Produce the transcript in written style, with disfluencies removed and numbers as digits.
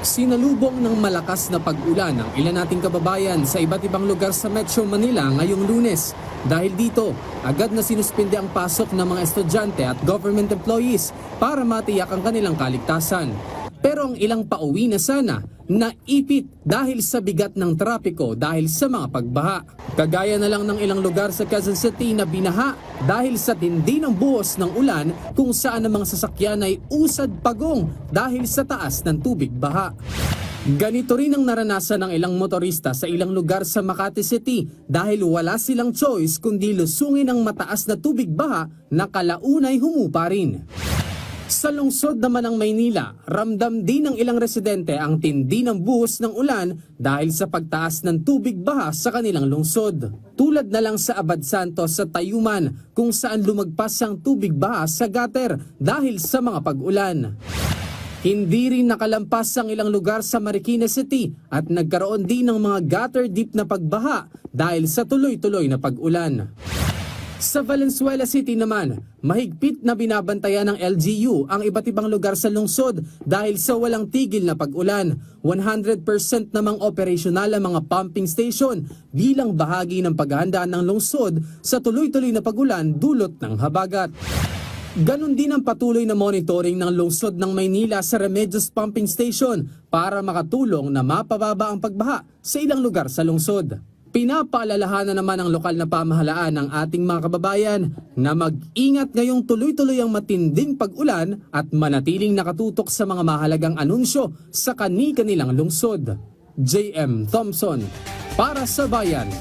Sinalubong ng malakas na pag-ulan ang ilan nating kababayan sa iba't ibang lugar sa Metro Manila ngayong Lunes. Dahil dito, agad na sinuspinde ang pasok ng mga estudyante at government employees para matiyak ang kanilang kaligtasan. Pero ang ilang pauwi na sana, naipit dahil sa bigat ng trapiko dahil sa mga pagbaha. Kagaya na lang ng ilang lugar sa Quezon City na binaha dahil sa tindi ng buhos ng ulan kung saan ang mga sasakyan ay usad pagong dahil sa taas ng tubig baha. Ganito rin ang naranasan ng ilang motorista sa ilang lugar sa Makati City dahil wala silang choice kundi lusungin ang mataas na tubig baha na kalaunay humupa rin. Sa lungsod naman ng Maynila, ramdam din ng ilang residente ang tindi ng buhos ng ulan dahil sa pagtaas ng tubig baha sa kanilang lungsod. Tulad na lang sa Abad Santos sa Tayuman kung saan lumagpas ang tubig baha sa gutter dahil sa mga pag-ulan. Hindi rin nakalampas ang ilang lugar sa Marikina City at nagkaroon din ng mga gutter deep na pagbaha dahil sa tuloy-tuloy na pag-ulan. Sa Valenzuela City naman, mahigpit na binabantayan ng LGU ang iba't ibang lugar sa lungsod dahil sa walang tigil na pag-ulan. 100% namang operasyonal ang mga pumping station bilang bahagi ng paghahanda ng lungsod sa tuloy-tuloy na pag-ulan dulot ng habagat. Ganon din ang patuloy na monitoring ng lungsod ng Maynila sa Remedios Pumping Station para makatulong na mapababa ang pagbaha sa ilang lugar sa lungsod. Pinapaalalahanan naman ng lokal na pamahalaan ng ating mga kababayan na mag-ingat ngayong tuloy-tuloy ang matinding pag-ulan at manatiling nakatutok sa mga mahalagang anunsyo sa kani-kanilang lungsod. J.M. Thompson, para sa Bayan.